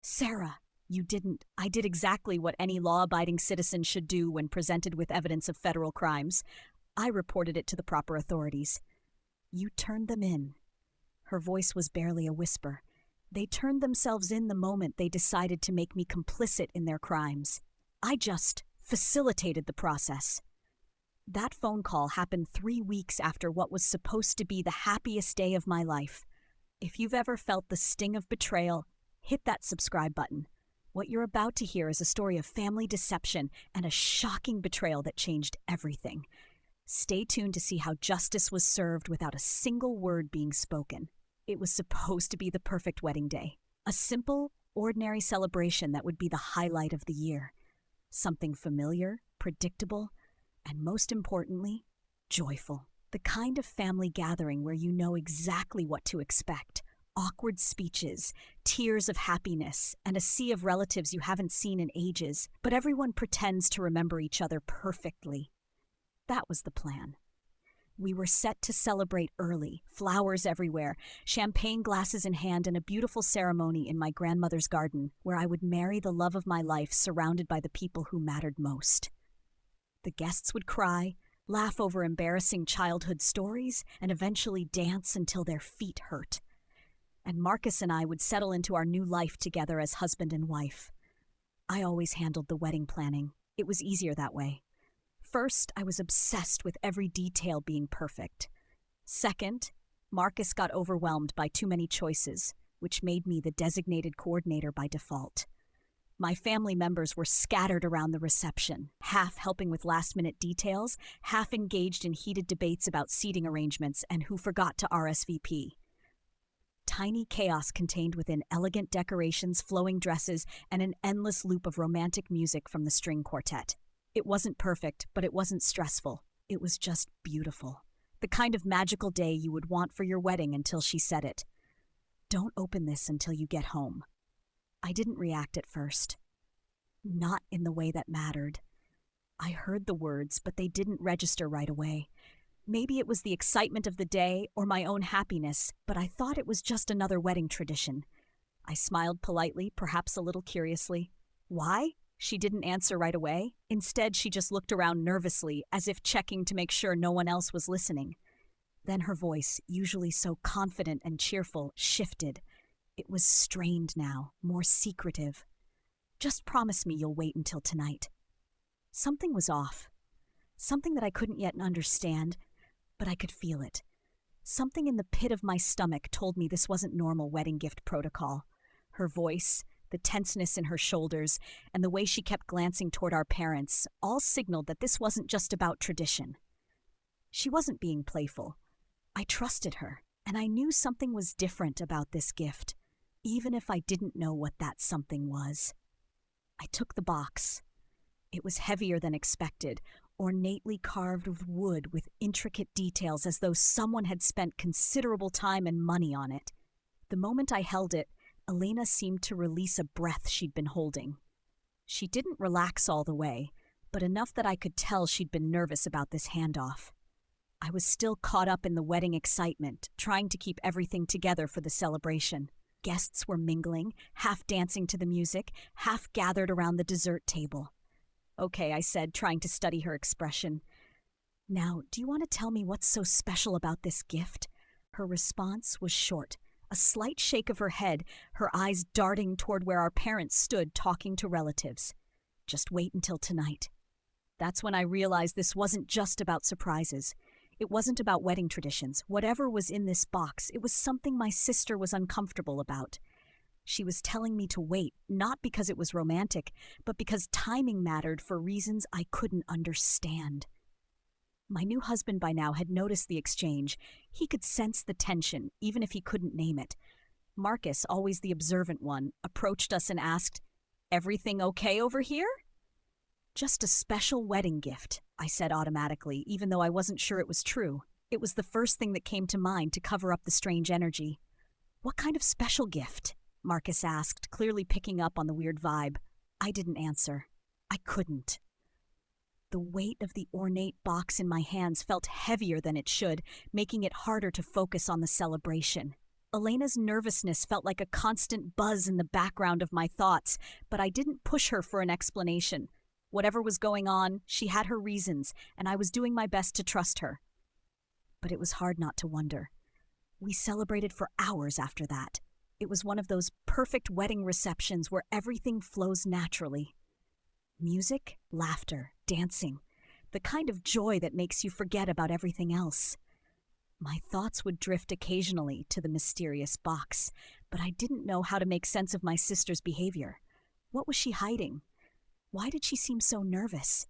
Sarah, you didn't. I did exactly what any law-abiding citizen should do when presented with evidence of federal crimes. I reported it to the proper authorities. You turned them in. Her voice was barely a whisper. They turned themselves in the moment they decided to make me complicit in their crimes. I just facilitated the process. That phone call happened 3 weeks after what was supposed to be the happiest day of my life. If you've ever felt the sting of betrayal, hit that subscribe button. What you're about to hear is a story of family deception and a shocking betrayal that changed everything. Stay tuned to see how justice was served without a single word being spoken. It was supposed to be the perfect wedding day. A simple, ordinary celebration that would be the highlight of the year. Something familiar, predictable, and most importantly, joyful. The kind of family gathering where you know exactly what to expect. Awkward speeches, tears of happiness, and a sea of relatives you haven't seen in ages, but everyone pretends to remember each other perfectly. That was the plan. We were set to celebrate early, flowers everywhere, champagne glasses in hand, and a beautiful ceremony in my grandmother's garden where I would marry the love of my life surrounded by the people who mattered most. The guests would cry, laugh over embarrassing childhood stories, and eventually dance until their feet hurt. And Marcus and I would settle into our new life together as husband and wife. I always handled the wedding planning. It was easier that way. First, I was obsessed with every detail being perfect. Second, Marcus got overwhelmed by too many choices, which made me the designated coordinator by default. My family members were scattered around the reception, half helping with last-minute details, half engaged in heated debates about seating arrangements and who forgot to RSVP. Tiny chaos contained within elegant decorations, flowing dresses, and an endless loop of romantic music from the string quartet. It wasn't perfect, but it wasn't stressful. It was just beautiful. The kind of magical day you would want for your wedding until she said it. Don't open this until you get home. I didn't react at first. Not in the way that mattered. I heard the words, but they didn't register right away. Maybe it was the excitement of the day or my own happiness, but I thought it was just another wedding tradition. I smiled politely, perhaps a little curiously. Why? She didn't answer right away. Instead, she just looked around nervously, as if checking to make sure no one else was listening. Then her voice, usually so confident and cheerful, shifted. It was strained now, more secretive. Just promise me you'll wait until tonight. Something was off. Something that I couldn't yet understand, but I could feel it. Something in the pit of my stomach told me this wasn't normal wedding gift protocol. Her voice, the tenseness in her shoulders, and the way she kept glancing toward our parents all signaled that this wasn't just about tradition. She wasn't being playful. I trusted her, and I knew something was different about this gift, even if I didn't know what that something was. I took the box. It was heavier than expected, ornately carved with wood with intricate details as though someone had spent considerable time and money on it. The moment I held it, Elena seemed to release a breath she'd been holding. She didn't relax all the way, but enough that I could tell she'd been nervous about this handoff. I was still caught up in the wedding excitement, trying to keep everything together for the celebration. Guests were mingling, half dancing to the music, half gathered around the dessert table. Okay, I said, trying to study her expression. Now, do you want to tell me what's so special about this gift? Her response was short. A slight shake of her head, her eyes darting toward where our parents stood talking to relatives. Just wait until tonight. That's when I realized this wasn't just about surprises. It wasn't about wedding traditions. Whatever was in this box, it was something my sister was uncomfortable about. She was telling me to wait, not because it was romantic, but because timing mattered for reasons I couldn't understand. My new husband by now had noticed the exchange. He could sense the tension, even if he couldn't name it. Marcus, always the observant one, approached us and asked, "Everything okay over here?" "Just a special wedding gift," I said automatically, even though I wasn't sure it was true. It was the first thing that came to mind to cover up the strange energy. "What kind of special gift?" Marcus asked, clearly picking up on the weird vibe. I didn't answer. I couldn't. The weight of the ornate box in my hands felt heavier than it should, making it harder to focus on the celebration. Elena's nervousness felt like a constant buzz in the background of my thoughts, but I didn't push her for an explanation. Whatever was going on, she had her reasons, and I was doing my best to trust her. But it was hard not to wonder. We celebrated for hours after that. It was one of those perfect wedding receptions where everything flows naturally. Music, laughter, dancing, the kind of joy that makes you forget about everything else. My thoughts would drift occasionally to the mysterious box, but I didn't know how to make sense of my sister's behavior. What was she hiding? Why did she seem so nervous?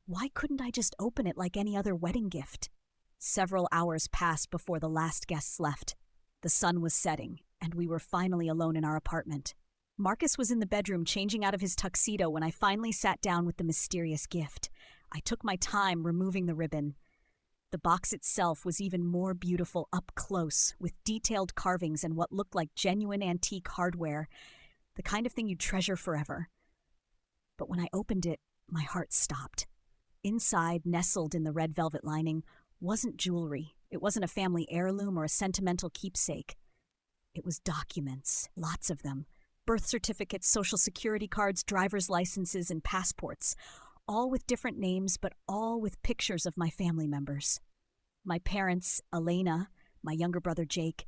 Why couldn't I just open it like any other wedding gift? Several hours passed before the last guests left. The sun was setting, and we were finally alone in our apartment. Marcus was in the bedroom changing out of his tuxedo when I finally sat down with the mysterious gift. I took my time removing the ribbon. The box itself was even more beautiful up close, with detailed carvings and what looked like genuine antique hardware, the kind of thing you'd treasure forever. But when I opened it, my heart stopped. Inside, nestled in the red velvet lining, wasn't jewelry. It wasn't a family heirloom or a sentimental keepsake. It was documents, lots of them. Birth certificates, social security cards, driver's licenses, and passports. All with different names, but all with pictures of my family members. My parents, Elena, my younger brother Jake,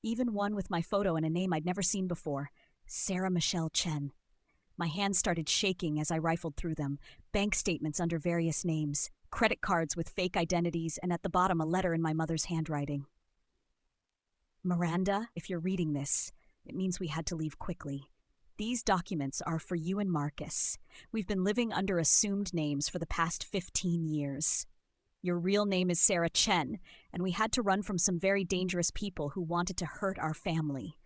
even one with my photo and a name I'd never seen before, Sarah Michelle Chen. My hands started shaking as I rifled through them, bank statements under various names, credit cards with fake identities, and at the bottom a letter in my mother's handwriting. Miranda, if you're reading this, it means we had to leave quickly. These documents are for you and Marcus. We've been living under assumed names for the past 15 years. Your real name is Sarah Chen, and we had to run from some very dangerous people who wanted to hurt our family.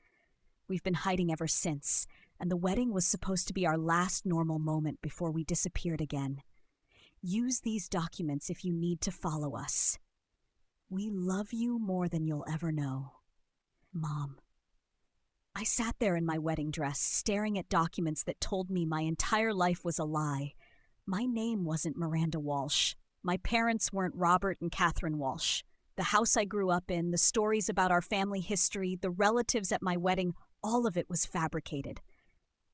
We've been hiding ever since, and the wedding was supposed to be our last normal moment before we disappeared again. Use these documents if you need to follow us. We love you more than you'll ever know. Mom. I sat there in my wedding dress, staring at documents that told me my entire life was a lie. My name wasn't Miranda Walsh. My parents weren't Robert and Catherine Walsh. The house I grew up in, the stories about our family history, the relatives at my wedding, all of it was fabricated.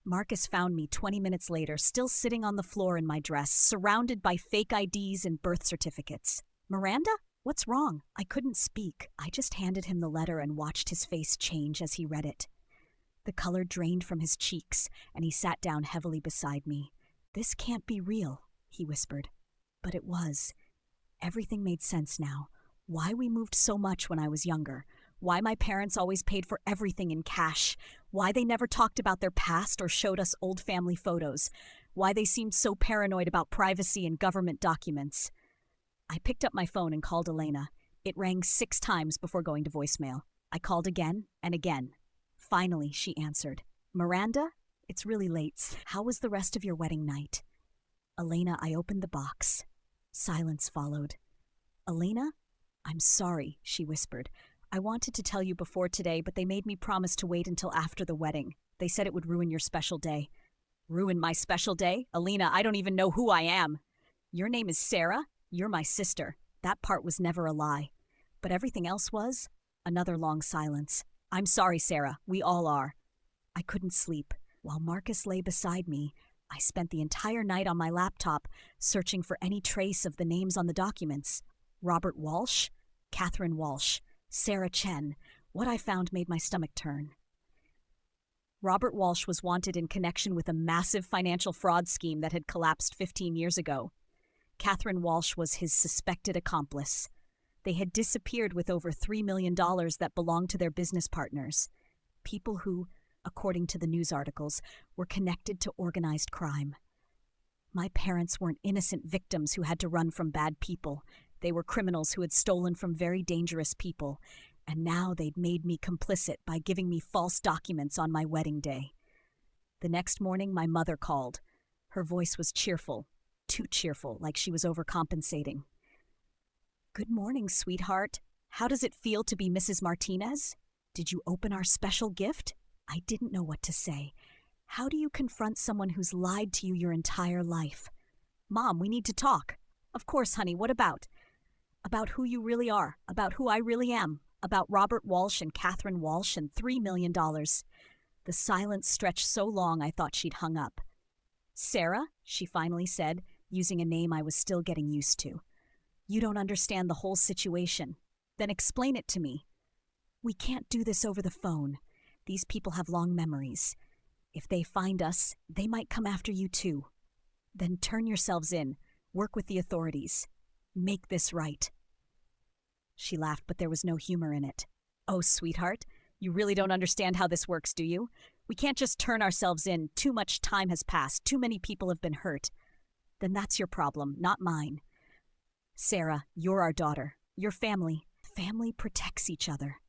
Marcus found me 20 minutes later, still sitting on the floor in my dress, surrounded by fake IDs and birth certificates. Miranda? What's wrong? I couldn't speak. I just handed him the letter and watched his face change as he read it. The color drained from his cheeks, and he sat down heavily beside me. This can't be real, he whispered. But it was. Everything made sense now. Why we moved so much when I was younger. Why my parents always paid for everything in cash. Why they never talked about their past or showed us old family photos. Why they seemed so paranoid about privacy and government documents. I picked up my phone and called Elena. It rang 6 times before going to voicemail. I called again and again. Finally, she answered. Miranda, it's really late. How was the rest of your wedding night? Elena, I opened the box. Silence followed. Elena, I'm sorry, she whispered. I wanted to tell you before today, but they made me promise to wait until after the wedding. They said it would ruin your special day. Ruin my special day? Elena, I don't even know who I am. Your name is Sarah. You're my sister. That part was never a lie. But everything else was? Another long silence. I'm sorry, Sarah. We all are. I couldn't sleep. While Marcus lay beside me, I spent the entire night on my laptop searching for any trace of the names on the documents. Robert Walsh, Catherine Walsh, Sarah Chen. What I found made my stomach turn. Robert Walsh was wanted in connection with a massive financial fraud scheme that had collapsed 15 years ago. Catherine Walsh was his suspected accomplice. They had disappeared with over $3 million that belonged to their business partners, people who, according to the news articles, were connected to organized crime. My parents weren't innocent victims who had to run from bad people. They were criminals who had stolen from very dangerous people, and now they'd made me complicit by giving me false documents on my wedding day. The next morning, my mother called. Her voice was cheerful, too cheerful, like she was overcompensating. Good morning, sweetheart. How does it feel to be Mrs. Martinez? Did you open our special gift? I didn't know what to say. How do you confront someone who's lied to you your entire life? Mom, we need to talk. Of course, honey, what about? About who you really are, about who I really am, about Robert Walsh and Catherine Walsh and $3 million. The silence stretched so long I thought she'd hung up. "Sarah," she finally said, using a name I was still getting used to. "You don't understand the whole situation. Then explain it to me." "We can't do this over the phone. These people have long memories. If they find us, they might come after you too. Then turn yourselves in. Work with the authorities. Make this right." She laughed, but there was no humor in it. "Oh, sweetheart, you really don't understand how this works, do you? We can't just turn ourselves in. Too much time has passed. Too many people have been hurt." "Then that's your problem, not mine. Sarah, you're our daughter. Your family. Family protects each other.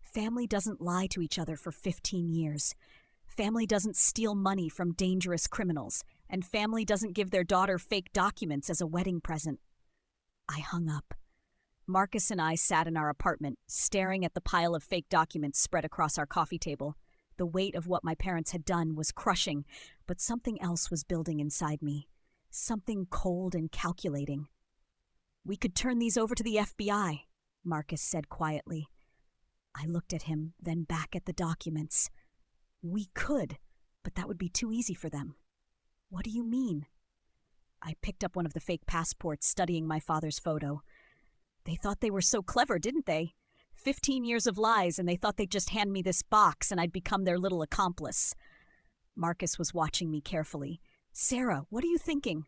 Family doesn't lie to each other for 15 years. Family doesn't steal money from dangerous criminals. And family doesn't give their daughter fake documents as a wedding present." I hung up. Marcus and I sat in our apartment, staring at the pile of fake documents spread across our coffee table. The weight of what my parents had done was crushing, but something else was building inside me. Something cold and calculating. "We could turn these over to the FBI," Marcus said quietly. I looked at him, then back at the documents. "We could, but that would be too easy for them." "What do you mean?" I picked up one of the fake passports, studying my father's photo. They thought they were so clever, didn't they? 15 years of lies, and they thought they'd just hand me this box and I'd become their little accomplice. Marcus was watching me carefully. "Sarah, what are you thinking?"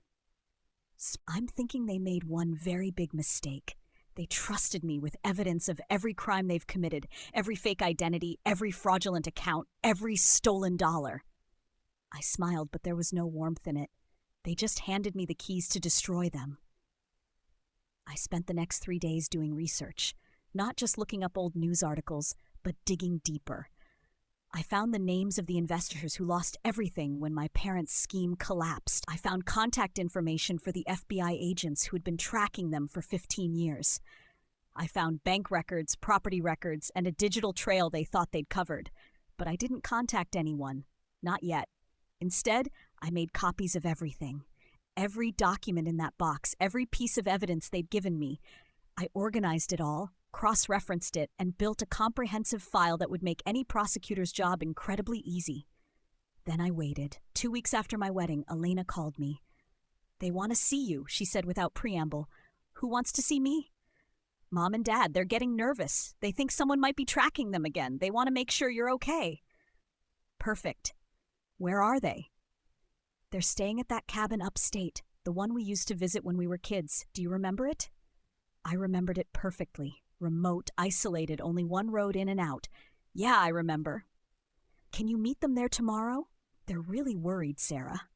"I'm thinking they made one very big mistake. They trusted me with evidence of every crime they've committed, every fake identity, every fraudulent account, every stolen dollar." I smiled, but there was no warmth in it. They just handed me the keys to destroy them. I spent the next 3 days doing research, not just looking up old news articles, but digging deeper. I found the names of the investors who lost everything when my parents' scheme collapsed. I found contact information for the FBI agents who had been tracking them for 15 years. I found bank records, property records, and a digital trail they thought they'd covered. But I didn't contact anyone. Not yet. Instead, I made copies of everything. Every document in that box, every piece of evidence they'd given me. I organized it all, cross-referenced it, and built a comprehensive file that would make any prosecutor's job incredibly easy. Then I waited. 2 weeks after my wedding, Elena called me. "They want to see you," she said without preamble. "Who wants to see me?" "Mom and Dad, they're getting nervous. They think someone might be tracking them again. They want to make sure you're okay." "Perfect. Where are they?" "They're staying at that cabin upstate, the one we used to visit when we were kids. Do you remember it?" I remembered it perfectly. Remote, isolated, only one road in and out. "Yeah, I remember." "Can you meet them there tomorrow? They're really worried, Sarah."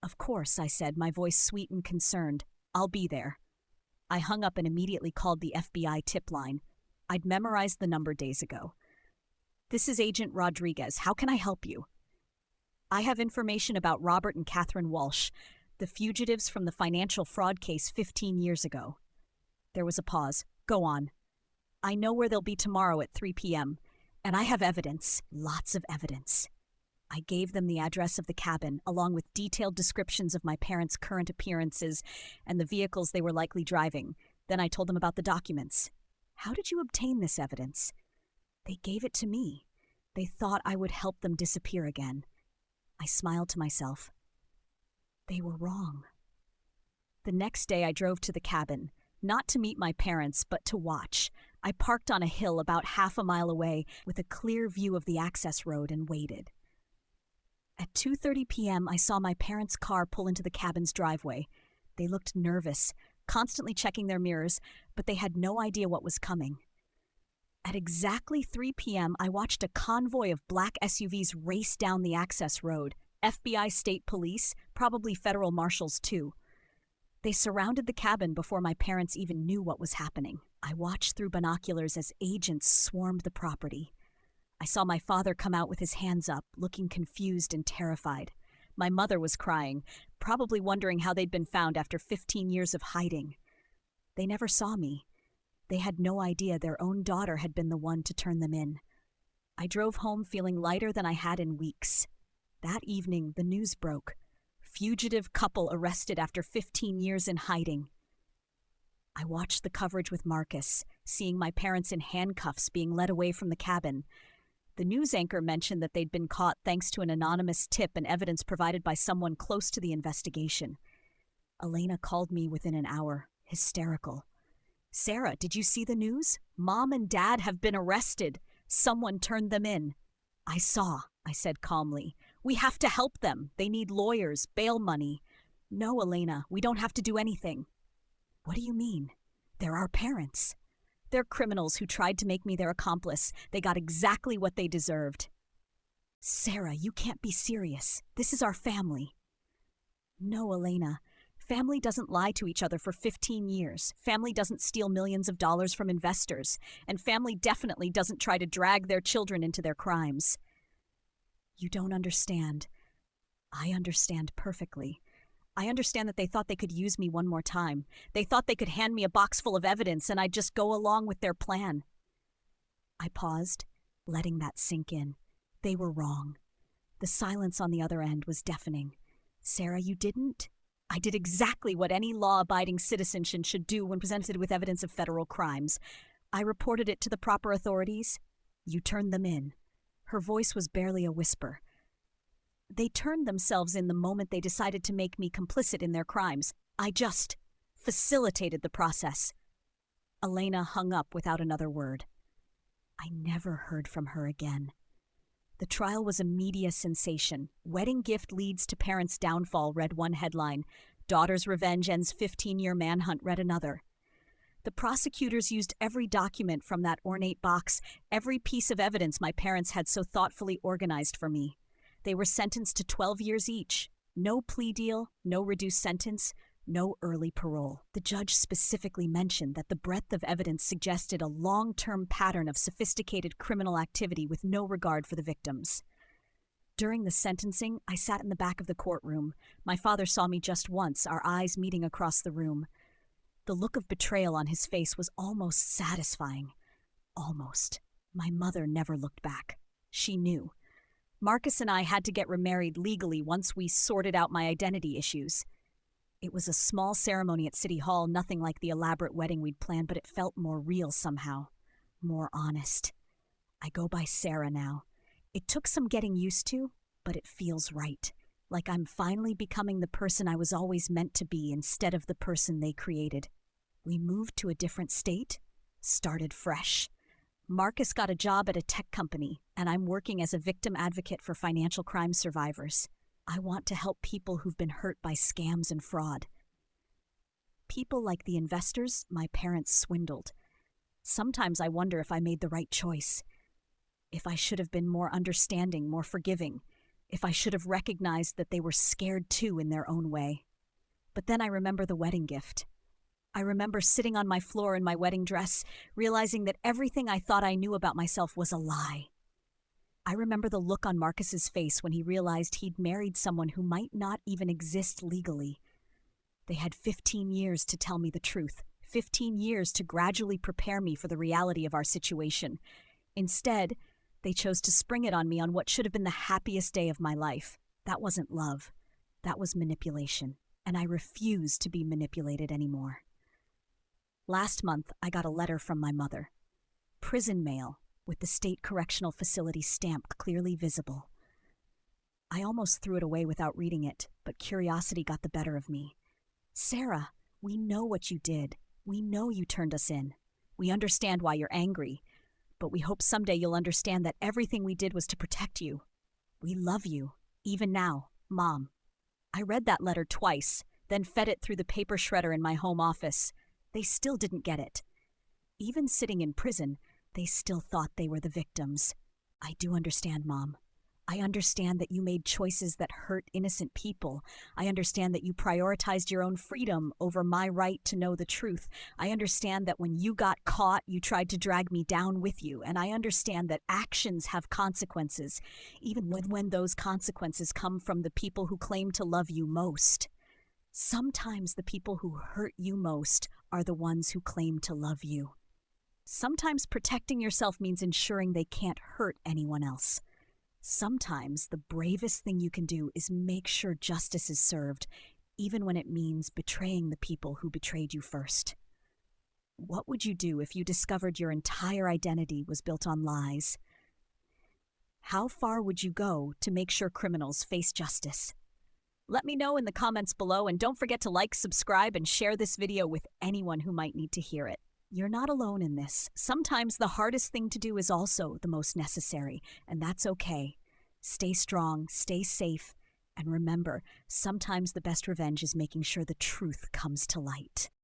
"Of course," I said, my voice sweet and concerned. "I'll be there." I hung up and immediately called the FBI tip line. I'd memorized the number days ago. "This is Agent Rodriguez. How can I help you?" "I have information about Robert and Catherine Walsh, the fugitives from the financial fraud case 15 years ago." There was a pause. "Go on." "I know where they'll be tomorrow at 3 p.m., and I have evidence, lots of evidence." I gave them the address of the cabin, along with detailed descriptions of my parents' current appearances and the vehicles they were likely driving. Then I told them about the documents. "How did you obtain this evidence?" "They gave it to me. They thought I would help them disappear again." I smiled to myself. They were wrong. The next day I drove to the cabin, not to meet my parents, but to watch. I parked on a hill about half a mile away with a clear view of the access road and waited. At 2:30 p.m., I saw my parents' car pull into the cabin's driveway. They looked nervous, constantly checking their mirrors, but they had no idea what was coming. At exactly 3 p.m., I watched a convoy of black SUVs race down the access road. FBI, state police, probably federal marshals too. They surrounded the cabin before my parents even knew what was happening. I watched through binoculars as agents swarmed the property. I saw my father come out with his hands up, looking confused and terrified. My mother was crying, probably wondering how they'd been found after 15 years of hiding. They never saw me. They had no idea their own daughter had been the one to turn them in. I drove home feeling lighter than I had in weeks. That evening, the news broke. Fugitive couple arrested after 15 years in hiding. I watched the coverage with Marcus, seeing my parents in handcuffs being led away from the cabin. The news anchor mentioned that they'd been caught thanks to an anonymous tip and evidence provided by someone close to the investigation. Elena called me within an hour, hysterical. "Sarah, did you see the news? Mom and Dad have been arrested. Someone turned them in." "I saw," I said calmly. "We have to help them. They need lawyers, bail money." "No, Elena, we don't have to do anything." "What do you mean? They're our parents." "They're criminals who tried to make me their accomplice. They got exactly what they deserved." "Sarah, you can't be serious. This is our family." "No, Elena. Family doesn't lie to each other for 15 years. Family doesn't steal millions of dollars from investors. And family definitely doesn't try to drag their children into their crimes." "You don't understand." "I understand perfectly. I understand that they thought they could use me one more time. They thought they could hand me a box full of evidence and I'd just go along with their plan." I paused, letting that sink in. They were wrong. The silence on the other end was deafening. "Sarah, you didn't?" "I did exactly what any law-abiding citizen should do when presented with evidence of federal crimes. I reported it to the proper authorities. You turned them in." Her voice was barely a whisper. "They turned themselves in the moment they decided to make me complicit in their crimes. I just facilitated the process." Elena hung up without another word. I never heard from her again. The trial was a media sensation. "Wedding gift leads to parents' downfall," read one headline. "Daughter's revenge ends 15-year manhunt," read another. The prosecutors used every document from that ornate box, every piece of evidence my parents had so thoughtfully organized for me. They were sentenced to 12 years each. No plea deal, no reduced sentence, no early parole. The judge specifically mentioned that the breadth of evidence suggested a long-term pattern of sophisticated criminal activity with no regard for the victims. During the sentencing, I sat in the back of the courtroom. My father saw me just once, our eyes meeting across the room. The look of betrayal on his face was almost satisfying. Almost. My mother never looked back. She knew. Marcus and I had to get remarried legally once we sorted out my identity issues. It was a small ceremony at City Hall, nothing like the elaborate wedding we'd planned, but it felt more real somehow. More honest. I go by Sarah now. It took some getting used to, but it feels right. Like I'm finally becoming the person I was always meant to be instead of the person they created. We moved to a different state, started fresh. Marcus got a job at a tech company, and I'm working as a victim advocate for financial crime survivors. I want to help people who've been hurt by scams and fraud. People like the investors my parents swindled. Sometimes I wonder if I made the right choice. If I should have been more understanding, more forgiving. If I should have recognized that they were scared too in their own way. But then I remember the wedding gift. I remember sitting on my floor in my wedding dress, realizing that everything I thought I knew about myself was a lie. I remember the look on Marcus's face when he realized he'd married someone who might not even exist legally. They had 15 years to tell me the truth, 15 years to gradually prepare me for the reality of our situation. Instead, they chose to spring it on me on what should have been the happiest day of my life. That wasn't love. That was manipulation, and I refuse to be manipulated anymore. Last month, I got a letter from my mother. Prison mail, with the state correctional facility stamp clearly visible. I almost threw it away without reading it, but curiosity got the better of me. "Sarah, we know what you did. We know you turned us in. We understand why you're angry, but we hope someday you'll understand that everything we did was to protect you. We love you, even now, Mom." I read that letter twice, then fed it through the paper shredder in my home office. They still didn't get it. Even sitting in prison, they still thought they were the victims. "I do understand, Mom. I understand that you made choices that hurt innocent people. I understand that you prioritized your own freedom over my right to know the truth. I understand that when you got caught, you tried to drag me down with you. And I understand that actions have consequences, even when those consequences come from the people who claim to love you most. Sometimes the people who hurt you most are the ones who claim to love you. Sometimes protecting yourself means ensuring they can't hurt anyone else. Sometimes the bravest thing you can do is make sure justice is served, even when it means betraying the people who betrayed you first. What would you do if you discovered your entire identity was built on lies? How far would you go to make sure criminals face justice? Let me know in the comments below, and don't forget to like, subscribe, and share this video with anyone who might need to hear it. You're not alone in this. Sometimes the hardest thing to do is also the most necessary, and that's okay. Stay strong, stay safe, and remember, sometimes the best revenge is making sure the truth comes to light.